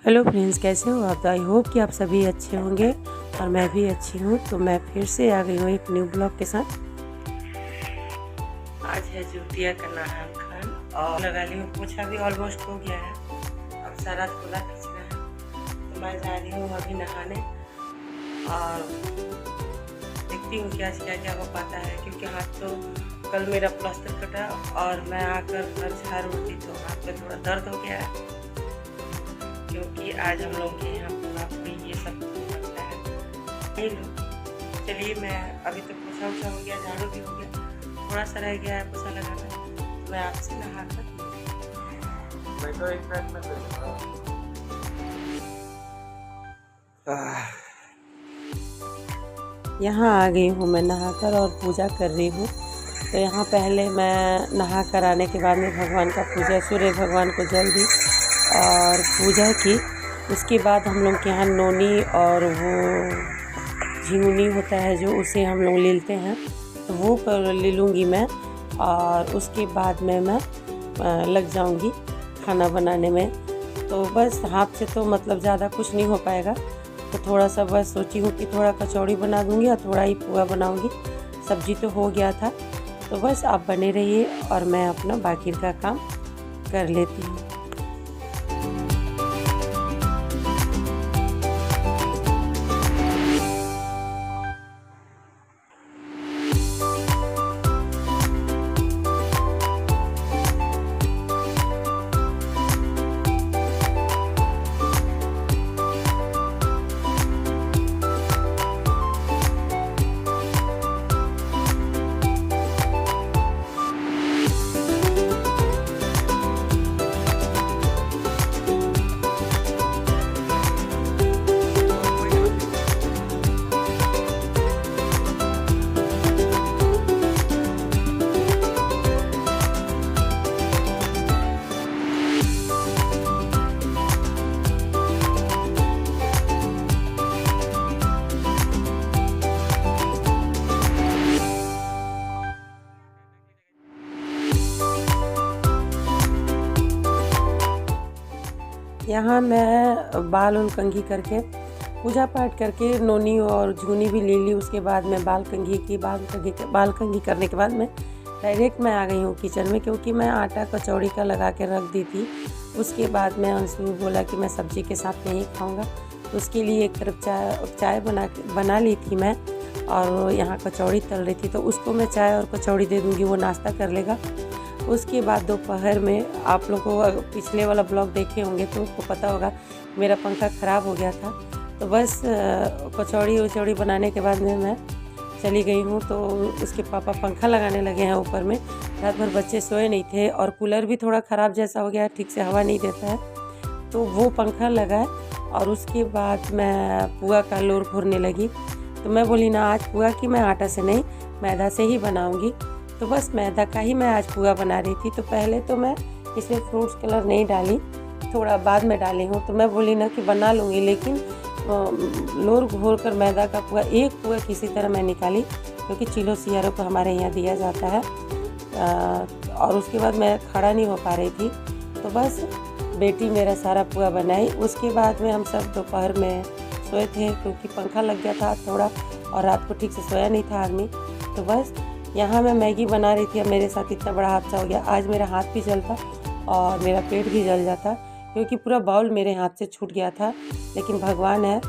Hello friends, कैसे हो आप? आई होप कि आप सभी अच्छे होंगे और मैं भी अच्छी हूँ। तो मैं फिर से आ गई हूँ एक न्यू ब्लॉग के साथ। आज है जुतिया का नहान खान और लगा ली हूँ, पोछा भी ऑलमोस्ट हो गया है। अब सारा थोड़ा खींचना है तो मैं जा रही हूँ अभी नहाने और देखती हूँ कि आज क्या क्या हो पाता है, क्योंकि हाथ तो कल मेरा प्लास्टर कटा और मैं आकर घर झाड़ उठी तो हाथ में थोड़ा दर्द हो गया है, क्योंकि आज हम लोग के यहाँ पूरा पूरी ये सब बनता है। ये लो, चलिए मैं अभी तो पोछा उछा हो गया, झाड़ू भी हो गया, थोड़ा सा रह गया है पोछा लगाना, तो मैं आपसे नहा कर यहाँ आ गई हूँ। मैं नहाकर और पूजा कर रही हूँ। तो यहाँ पहले मैं नहा कर आने के बाद में भगवान का पूजा, सूर्य भगवान को जल दी और पूजा की। उसके बाद हम लोग के यहाँ नोनी और वो झिंगुनी होता है जो, उसे हम लोग लेते हैं, तो वो कर ले लूँगी मैं। और उसके बाद में मैं लग जाऊँगी खाना बनाने में। तो बस हाथ से तो मतलब ज़्यादा कुछ नहीं हो पाएगा, तो थोड़ा सा बस सोची हूँ कि थोड़ा कचौड़ी बना दूँगी और थोड़ा ही पुआ बनाऊँगी। सब्जी तो हो गया था, तो बस आप बने रहिए और मैं अपना बाकी का काम कर लेती हूँ। यहाँ मैं बाल उल कंघी करके, पूजा पाठ करके, नोनी और झुनी भी ले ली। उसके बाद मैं बाल कंघी की। बाल कंघी करने के बाद मैं डायरेक्ट मैं आ गई हूँ किचन में, क्योंकि मैं आटा कचौड़ी का लगा के रख दी थी। उसके बाद मैं अंशु बोला कि मैं सब्जी के साथ नहीं खाऊँगा, तो उसके लिए एक तरफ चाय बना ली थी मैं, और यहाँ कचौड़ी तल रही थी, तो उसको मैं चाय और कचौड़ी दे दूँगी, वो नाश्ता कर लेगा। उसके बाद दोपहर में, आप लोगों को पिछले वाला ब्लॉग देखे होंगे तो उसको पता होगा, मेरा पंखा ख़राब हो गया था। तो बस कचौड़ी वचौड़ी बनाने के बाद में मैं चली गई हूँ। तो उसके पापा पंखा लगाने लगे हैं ऊपर में। रात भर बच्चे सोए नहीं थे और कूलर भी थोड़ा ख़राब जैसा हो गया, ठीक से हवा नहीं देता है, तो वो पंखा लगाए। और उसके बाद मैं पुआ का लोर घोरने लगी। तो मैं बोली ना, आज पुआ की मैं आटा से नहीं, मैदा से ही बनाऊँगी। तो बस मैदा का ही मैं आज पुआ बना रही थी। तो पहले तो मैं इसमें फ्रूट्स कलर नहीं डाली, थोड़ा बाद में डाली हूँ। तो मैं बोली ना कि बना लूँगी, लेकिन लोर घोर कर मैदा का पुआ, एक पुआ किसी तरह मैं निकाली, क्योंकि चिलो सियारों को हमारे यहाँ दिया जाता है। और उसके बाद मैं खड़ा नहीं हो पा रही थी, तो बस बेटी मेरा सारा पुआ बनाई। उसके बाद में हम सब दोपहर में सोए थे, क्योंकि पंखा लग गया था थोड़ा और रात को ठीक से सोया नहीं था आदमी। तो बस यहाँ मैं मैगी बना रही थी। अब मेरे साथ इतना बड़ा हादसा हो गया, आज मेरा हाथ भी जलता और मेरा पेट भी जल जाता, क्योंकि पूरा बाउल मेरे हाथ से छूट गया था। लेकिन भगवान है,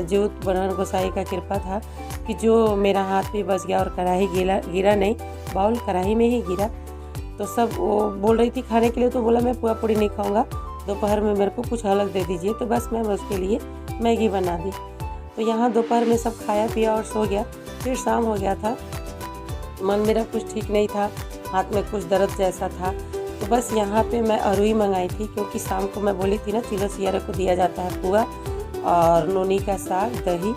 जो बनन गोसाई का कृपा था कि जो मेरा हाथ भी बच गया और कढ़ाई गिरा नहीं, बाउल कढ़ाई में ही गिरा। तो सब वो बोल रही थी खाने के लिए, तो बोला मैं पुआ पूड़ी नहीं खाऊँगा, दोपहर में मेरे को कुछ अलग दे दीजिए। तो बस मैं उसके लिए मैगी बना दी। तो यहाँ दोपहर में सब खाया पिया और सो गया। फिर शाम हो गया था, मन मेरा कुछ ठीक नहीं था, हाथ में कुछ दर्द जैसा था। तो बस यहाँ पे मैं अरुई मंगाई थी, क्योंकि शाम को मैं बोली थी ना, चिलो सियारे को दिया जाता है पुआ और नोनी का साग, दही।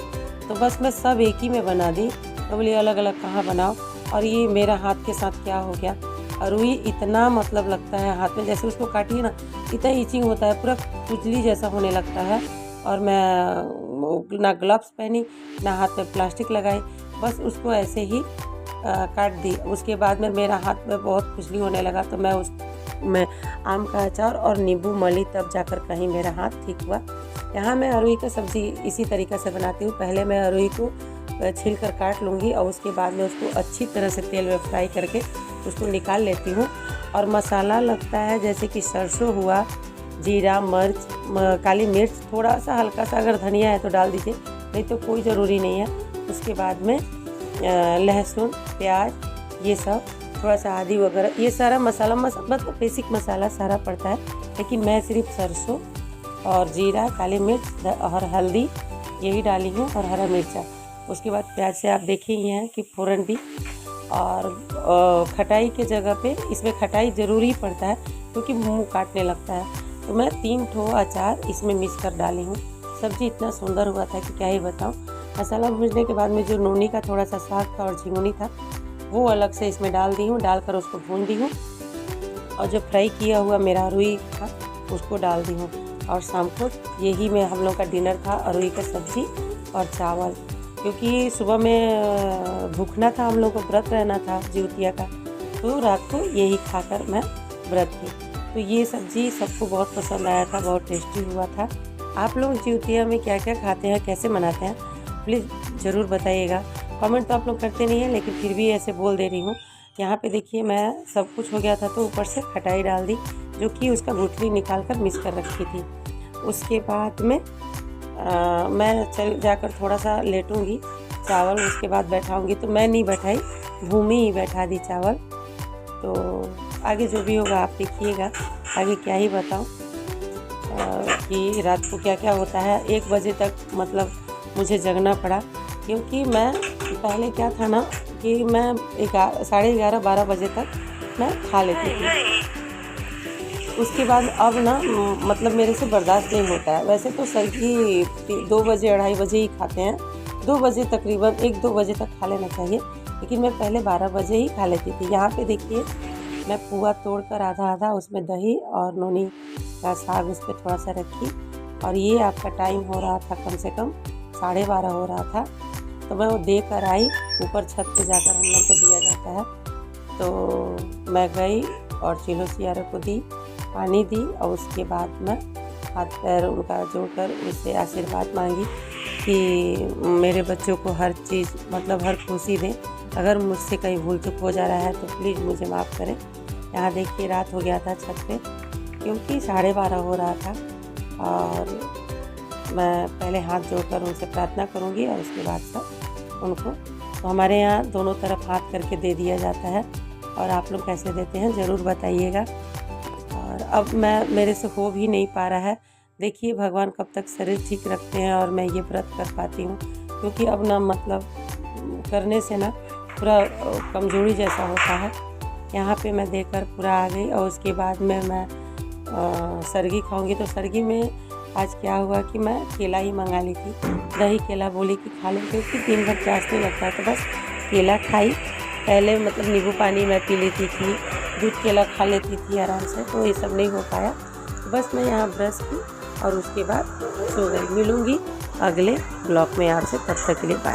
तो बस मैं सब एक ही में बना दी। मैं बोली अलग अलग कहाँ बनाओ। और ये मेरा हाथ के साथ क्या हो गया, अरुई इतना मतलब लगता है हाथ में, जैसे उसको काटिए ना, इतना ईचिंग होता है, पूरा खुजली जैसा होने लगता है। और मैं ना ग्लव्स पहनी, ना हाथ में प्लास्टिक लगाई, बस उसको ऐसे ही काट दी। उसके बाद में मेरा हाथ में बहुत खुजली होने लगा, तो मैं आम का अचार और नींबू मली, तब जाकर कहीं मेरा हाथ ठीक हुआ। यहाँ मैं अरुई का सब्ज़ी इसी तरीक़े से बनाती हूँ। पहले मैं अरुई को छील कर काट लूँगी और उसके बाद में उसको अच्छी तरह से तेल में फ्राई करके उसको निकाल लेती हूँ। और मसाला लगता है जैसे कि सरसों हुआ, जीरा, मिर्च, काली मिर्च, थोड़ा सा हल्का सा अगर धनिया है तो डाल दीजिए, नहीं तो कोई ज़रूरी नहीं है। उसके बाद में लहसुन, प्याज, ये सब, थोड़ा सा आदि वगैरह, ये सारा मसाला मतलब बेसिक मसाला सारा पड़ता है। लेकिन मैं सिर्फ सरसों और जीरा, काली मिर्च और हल्दी यही डाली हूँ और हरा मिर्चा। उसके बाद प्याज से आप देखे ही हैं कि फ़ौरन दी। और खटाई के जगह पे इसमें खटाई ज़रूरी पड़ता है क्योंकि मुँह काटने लगता है। तो मैं 3 ठो अचार इसमें मिक्स कर डाली हूँ। सब्ज़ी इतना सुंदर हुआ था कि क्या ही बताऊँ। मसाला भूनने के बाद में जो नोनी का थोड़ा सा साग था और झिंगुनी था वो अलग से इसमें डाल दी हूँ, डालकर उसको भून दी हूँ। और जो फ्राई किया हुआ मेरा अरुई था उसको डाल दी हूँ। और शाम को यही में हम लोग का डिनर था, अरुई का सब्ज़ी और चावल, क्योंकि सुबह में भूखना था, हम लोग को व्रत रहना था जिउतिया का, तो रात को यही खाकर मैं व्रत की। तो ये सब्ज़ी सबको बहुत पसंद आया था, बहुत टेस्टी हुआ था। आप लोग जिउतिया में क्या क्या खाते हैं, कैसे मनाते हैं, प्लीज़ ज़रूर बताइएगा। कमेंट तो आप लोग करते नहीं हैं, लेकिन फिर भी ऐसे बोल दे रही हूँ। यहाँ पे देखिए मैं सब कुछ हो गया था तो ऊपर से खटाई डाल दी, जो कि उसका गुठली निकाल कर मिक्स कर रखी थी। उसके बाद में मैं चल जाकर थोड़ा सा लेटूँगी चावल, उसके बाद बैठाऊँगी। तो मैं नहीं बैठाई, भूमि ही बैठा दी चावल। तो आगे जो भी होगा आप देखिएगा, आगे क्या ही बताऊँ कि रात को क्या क्या होता है। 1 बजे तक मतलब मुझे जगना पड़ा, क्योंकि मैं पहले क्या था ना कि मैं 11:30-12 बजे तक मैं खा लेती थी। उसके बाद अब ना मतलब मेरे से बर्दाश्त नहीं होता है। वैसे तो सभी 2 बजे 2:30 बजे ही खाते हैं, 2 बजे तकरीबन 1-2 बजे तक खा लेना चाहिए, लेकिन मैं पहले 12 बजे ही खा लेती थी। यहाँ पे देखिए मैं पुआ तोड़कर आधा उसमें दही और नोनी का साग उस पर थोड़ा सा रखी। और ये आपका टाइम हो रहा था कम से कम 12:30 हो रहा था। तो मैं वो दे कर आई, ऊपर छत पे जाकर हम लोग को दिया जाता है। तो मैं गई और चिलो सियारे को दी, पानी दी और उसके बाद मैं हाथ पैर उनका जोड़कर उससे आशीर्वाद मांगी कि मेरे बच्चों को हर चीज़ मतलब हर खुशी दें। अगर मुझसे कहीं भूल चूक हो जा रहा है तो प्लीज़ मुझे माफ़ करें। यहाँ देखिए रात हो गया था छत पे, क्योंकि 12:30 हो रहा था। और मैं पहले हाथ जोड़कर उनसे प्रार्थना करूँगी और उसके बाद सब उनको, तो हमारे यहाँ दोनों तरफ हाथ करके दे दिया जाता है। और आप लोग कैसे देते हैं ज़रूर बताइएगा। और अब मेरे से हो भी नहीं पा रहा है। देखिए भगवान कब तक शरीर ठीक रखते हैं और मैं ये व्रत कर पाती हूँ, क्योंकि अब ना मतलब करने से ना पूरा कमज़ोरी जैसा होता है। यहाँ पे मैं देकर पूरा आ गई। और उसके बाद में मैं सरगी खाऊंगी। तो सरगी में आज क्या हुआ कि मैं केला ही मंगा ली थी, दही केला बोली कि खा लो, क्योंकि दिन भर प्यास नहीं लगता है। तो बस केला खाई। पहले मतलब नींबू पानी मैं पी लेती थी, दूध केला खा लेती थी आराम से, तो ये सब नहीं हो पाया। तो बस मैं यहाँ ब्रश की और उसके बाद सो गई। मिलूँगी अगले ब्लॉग में आपसे, तब तक के लिए बाय।